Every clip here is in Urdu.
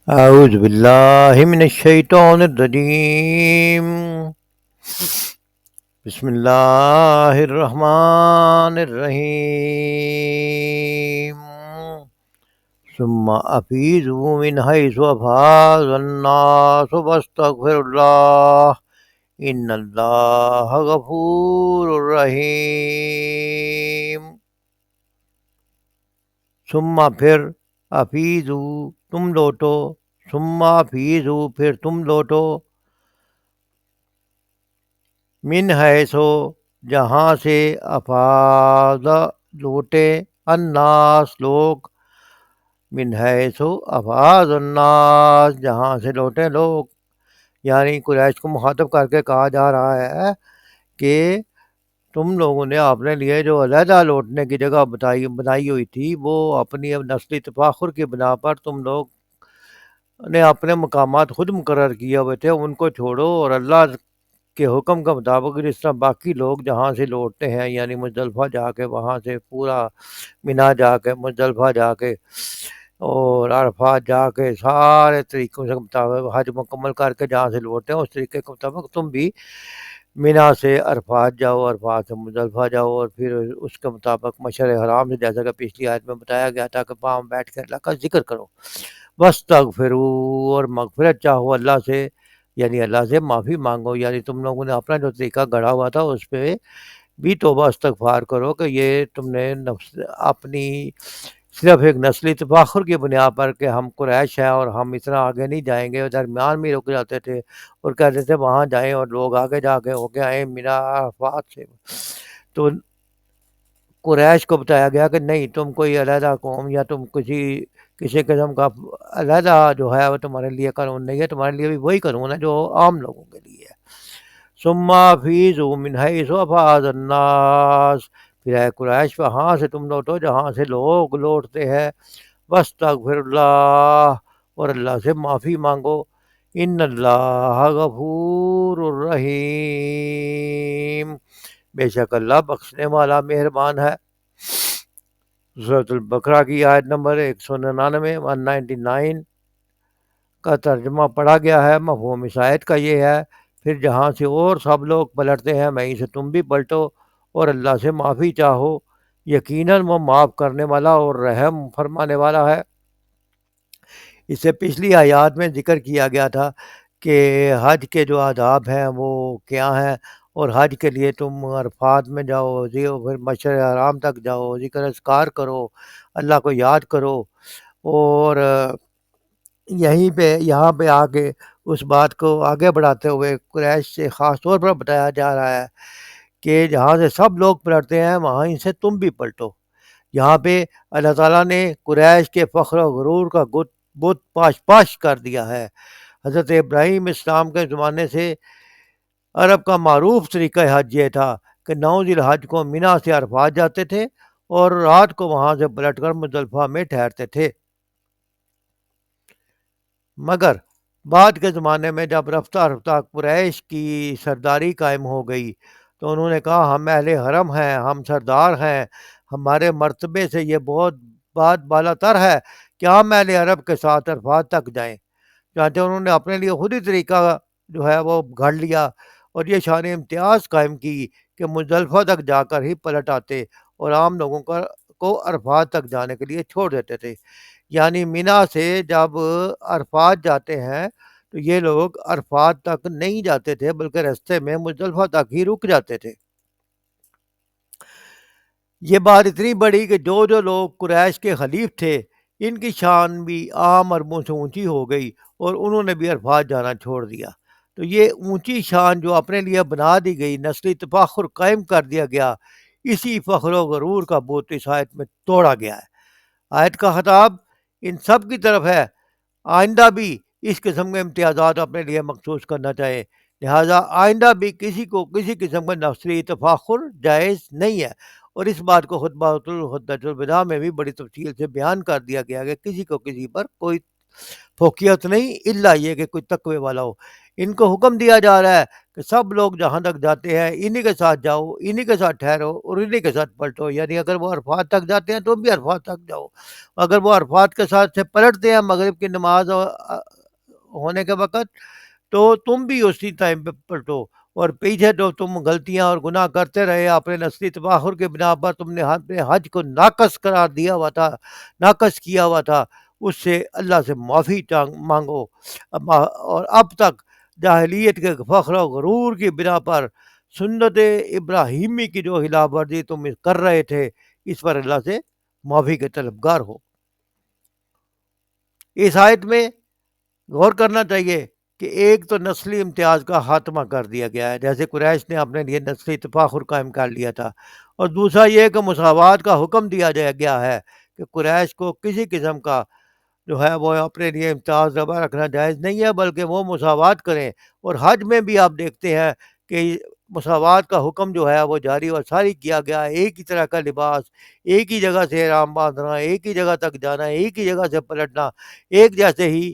أعوذ بالله من الشيطان الرجيم. بسم الله الرحمن الرحيم. ثم أفيضوا من حيث أفاض الناس واستغفروا الله إن الله غفور رحيم. ثم پھر افیضو تم لوٹو، ثم افیضو پھر تم لوٹو، من حیثو جہاں سے افاض لوٹے، الناس لوگ، من حیثو افاض الناس جہاں سے لوٹے لوگ، یعنی قریش کو مخاطب کر کے کہا جا رہا ہے کہ تم لوگوں نے اپنے لیے جو علیحدہ لوٹنے کی جگہ بنائی ہوئی تھی، وہ اپنی نسلی تفاخر کی بنا پر تم لوگ نے اپنے مقامات خود مقرر کیے ہوئے تھے، ان کو چھوڑو اور اللہ کے حکم کے مطابق جس طرح باقی لوگ جہاں سے لوٹتے ہیں، یعنی مزدلفہ جا کے وہاں سے پورا مینا جا کے مزدلفہ جا کے اور عرفات جا کے سارے طریقوں سے مطابق حج مکمل کر کے جہاں سے لوٹتے ہیں، اس طریقے کے مطابق تم بھی مینا سے عرفات جاؤ، عرفات سے مزدلفہ جاؤ، اور پھر اس کے مطابق مشعر حرام سے، جیسا کہ پچھلی آیت میں بتایا گیا تھا کہ پاؤں بیٹھ کے اللہ کا ذکر کرو، وَاسْتَغْفِرُوا اور مغفرت چاہو اللہ سے، یعنی اللہ سے معافی مانگو، یعنی تم لوگوں نے اپنا جو طریقہ گڑھا ہوا تھا اس پہ بھی توبہ استغفار کرو کہ یہ تم نے اپنی صرف ایک نسلی تفاخر کی بنیاد پر کہ ہم قریش ہیں اور ہم اتنا آگے نہیں جائیں گے، درمیان میں رک جاتے تھے اور کہتے تھے وہاں جائیں، اور لوگ آگے جا کے ہو کے آئے مینا عرفات سے، تو قریش کو بتایا گیا کہ نہیں، تم کوئی علیحدہ قوم یا تم کسی قسم کا علیحدہ جو ہے وہ تمہارے لیے قانون نہیں ہے، تمہارے لیے بھی وہی قانون ہے جو عام لوگوں کے لیے ہے۔ ثم افیضوا من حیث افاض الناس، پھر اے قریش وہاں سے تم لوٹو جہاں سے لوگ لوٹتے ہیں، واستغفر اللہ اور اللہ سے معافی مانگو، ان اللہ غفور الرحیم، بے شک اللہ بخشنے والا مہربان ہے۔ سورۃ البقرہ کی آیت نمبر 199 199 کا ترجمہ پڑھا گیا ہے۔ مفہوم اس آیت کا یہ ہے، پھر جہاں سے اور سب لوگ پلٹتے ہیں وہیں سے تم بھی پلٹو اور اللہ سے معافی چاہو، یقیناً وہ معاف کرنے والا اور رحم فرمانے والا ہے۔ اس سے پچھلی آیات میں ذکر کیا گیا تھا کہ حج کے جو آداب ہیں وہ کیا ہیں، اور حج کے لیے تم عرفات میں جاؤ، پھر مشعر حرام تک جاؤ، ذکر اذکار کرو، اللہ کو یاد کرو، اور یہاں پہ آ کے اس بات کو آگے بڑھاتے ہوئے قریش سے خاص طور پر بتایا جا رہا ہے کہ جہاں سے سب لوگ پلٹتے ہیں وہیں سے تم بھی پلٹو۔ یہاں پہ اللہ تعالیٰ نے قریش کے فخر و غرور کا بت پاش کر دیا ہے۔ حضرت ابراہیم اسلام کے زمانے سے عرب کا معروف طریقہ حج یہ تھا کہ 9 ذی الحج کو مینا سے عرفات جاتے تھے اور رات کو وہاں سے پلٹ کر مزدلفہ میں ٹھہرتے تھے، مگر بعد کے زمانے میں جب رفتہ رفتہ قریش کی سرداری قائم ہو گئی تو انہوں نے کہا ہم اہل حرم ہیں، ہم سردار ہیں، ہمارے مرتبے سے یہ بہت بات بالا تر ہے کہ ہم اہل عرب کے ساتھ عرفات تک جائیں، چاہتے انہوں نے اپنے لیے خود ہی طریقہ جو ہے وہ گھڑ لیا اور یہ شان امتیاز قائم کی کہ مزدلفہ تک جا کر ہی پلٹ آتے اور عام لوگوں کو عرفات تک جانے کے لیے چھوڑ دیتے تھے، یعنی مینا سے جب عرفات جاتے ہیں تو یہ لوگ عرفات تک نہیں جاتے تھے بلکہ رستے میں مزدلفہ تک ہی رک جاتے تھے۔ یہ بات اتنی بڑی کہ جو لوگ قریش کے خلیف تھے ان کی شان بھی عام عربوں سے اونچی ہو گئی اور انہوں نے بھی عرفات جانا چھوڑ دیا، تو یہ اونچی شان جو اپنے لیے بنا دی گئی، نسلی تفاخر قائم کر دیا گیا، اسی فخر و غرور کا بت اس آیت میں توڑا گیا ہے۔ آیت کا خطاب ان سب کی طرف ہے، آئندہ بھی اس قسم کے امتیازات اپنے لیے مخصوص کرنا چاہے، لہٰذا آئندہ بھی کسی کو کسی قسم کا نفسی تفاخر جائز نہیں ہے، اور اس بات کو خطبۃ الوداع میں بھی بڑی تفصیل سے بیان کر دیا گیا کہ کسی کو کسی پر کوئی فوقیت نہیں، الا یہ کہ کوئی تقوی والا ہو۔ ان کو حکم دیا جا رہا ہے کہ سب لوگ جہاں تک جاتے ہیں انہی کے ساتھ جاؤ، انہی کے ساتھ ٹھہرو اور انہی کے ساتھ پلٹو، یعنی اگر وہ عرفات تک جاتے ہیں تم بھی عرفات تک جاؤ، اگر وہ عرفات کے ساتھ سے پلٹتے ہیں مغرب کی نماز ہونے کے وقت، تو تم بھی اسی ٹائم پہ پلٹو، اور پیچھے تو تم غلطیاں اور گناہ کرتے رہے، اپنے نسلی تباہر کے بنا پر تم نے اپنے حج کو ناقص قرار دیا ہوا تھا، ناقص کیا ہوا تھا، اس سے اللہ سے معافی مانگو، اور اب تک جاہلیت کے فخر و غرور کی بنا پر سنت ابراہیمی کی جو خلاف ورزی تم کر رہے تھے، اس پر اللہ سے معافی کے طلبگار ہو۔ اس آیت میں غور کرنا چاہیے کہ ایک تو نسلی امتیاز کا خاتمہ کر دیا گیا ہے، جیسے قریش نے اپنے لیے نسلی تفاخر قائم کر لیا تھا، اور دوسرا یہ کہ مساوات کا حکم دیا گیا ہے کہ قریش کو کسی قسم کا جو ہے وہ اپنے لیے امتیاز روا رکھنا جائز نہیں ہے، بلکہ وہ مساوات کریں، اور حج میں بھی آپ دیکھتے ہیں کہ مساوات کا حکم جو ہے وہ جاری و ساری کیا گیا ہے، ایک ہی طرح کا لباس، ایک ہی جگہ سے احرام باندھنا، ایک ہی جگہ تک جانا، ایک ہی جگہ سے پلٹنا، ایک جیسے ہی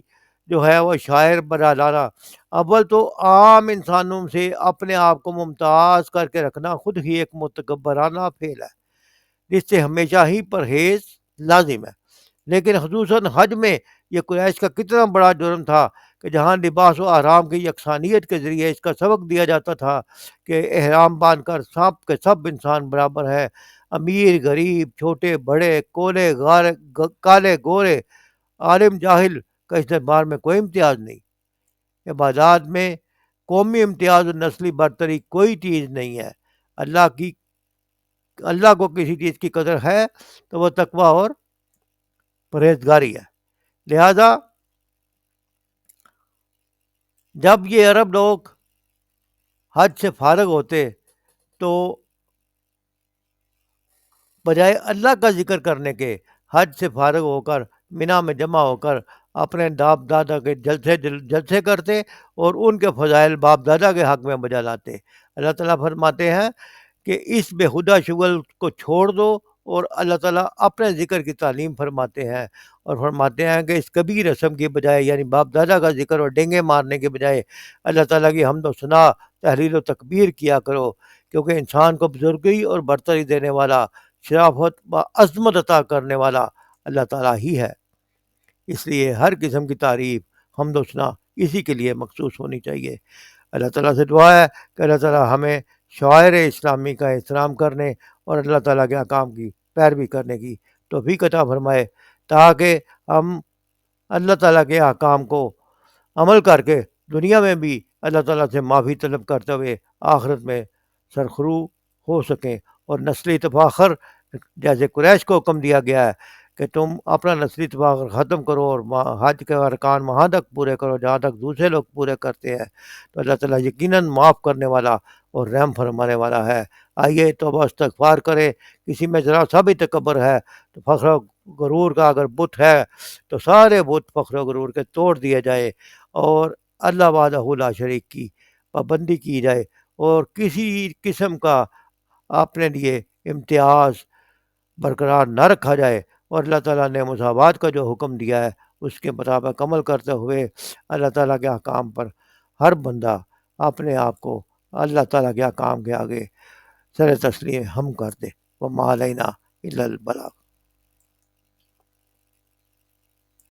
جو ہے وہ شاعر بنا لانا۔ اول تو عام انسانوں سے اپنے آپ کو ممتاز کر کے رکھنا خود ہی ایک متکبرانہ فعل ہے، جس سے ہمیشہ ہی پرہیز لازم ہے، لیکن خصوصاً حج میں یہ قریش کا کتنا بڑا جرم تھا کہ جہاں لباس و آرام کی یکسانیت کے ذریعے اس کا سبق دیا جاتا تھا کہ احرام باندھ کر سب کے سب انسان برابر ہے، امیر غریب چھوٹے بڑے کولے کالے گورے عالم جاہل کا اس دربار میں کوئی امتیاز نہیں، عبادات میں قومی امتیاز اور نسلی برتری کوئی چیز نہیں ہے۔ اللہ کو کسی چیز کی قدر ہے تو وہ تقوی اور پرہیزگاری ہے۔ لہذا جب یہ عرب لوگ حج سے فارغ ہوتے تو بجائے اللہ کا ذکر کرنے کے حج سے فارغ ہو کر مینا میں جمع ہو کر اپنے باپ دادا کے جلسے کرتے اور ان کے فضائل باپ دادا کے حق میں بجا لاتے۔ اللہ تعالیٰ فرماتے ہیں کہ اس بے خدا شغل کو چھوڑ دو، اور اللہ تعالیٰ اپنے ذکر کی تعلیم فرماتے ہیں، اور فرماتے ہیں کہ اس کبیر رسم کی بجائے یعنی باپ دادا کا ذکر اور ڈینگے مارنے کے بجائے اللہ تعالیٰ کی حمد و ثنا تحلیل و تکبیر کیا کرو، کیونکہ انسان کو بزرگی اور برتری دینے والا، شرافت و عظمت عطا کرنے والا اللہ تعالیٰ ہی ہے۔ اس لیے ہر قسم کی تعریف حمد و ثنا اسی کے لیے مخصوص ہونی چاہیے۔ اللہ تعالیٰ سے دعا ہے کہ اللہ تعالیٰ ہمیں شعائر اسلامی کا احترام کرنے اور اللہ تعالیٰ کے احکام کی پیروی کرنے کی توفیق عطا فرمائے، تاکہ ہم اللہ تعالیٰ کے احکام کو عمل کر کے دنیا میں بھی اللہ تعالیٰ سے معافی طلب کرتے ہوئے آخرت میں سرخرو ہو سکیں، اور نسلی تفاخر جیسے قریش کو حکم دیا گیا ہے کہ تم اپنا نسلی تفاخر ختم کرو اور حج کے ارکان وہاں تک پورے کرو جہاں تک دوسرے لوگ پورے کرتے ہیں، تو اللہ تعالیٰ یقیناً معاف کرنے والا اور رحم فرمانے والا ہے۔ آئیے توبہ استغفار کرے، کسی میں ذرا سا بھی تکبر ہے تو فخر و غرور کا اگر بت ہے تو سارے بت فخر و غرور کے توڑ دیے جائے، اور اللہ وحدہ لا شریک کی پابندی کی جائے، اور کسی قسم کا اپنے لیے امتیاز برقرار نہ رکھا جائے، اور اللہ تعالیٰ نے مساوات کا جو حکم دیا ہے اس کے مطابق عمل کرتے ہوئے اللہ تعالیٰ کے احکام پر ہر بندہ اپنے آپ کو اللہ تعالیٰ کے احکام کے آگے سر تسلیم ہم کر دے۔ وما علینا الا البلاغ۔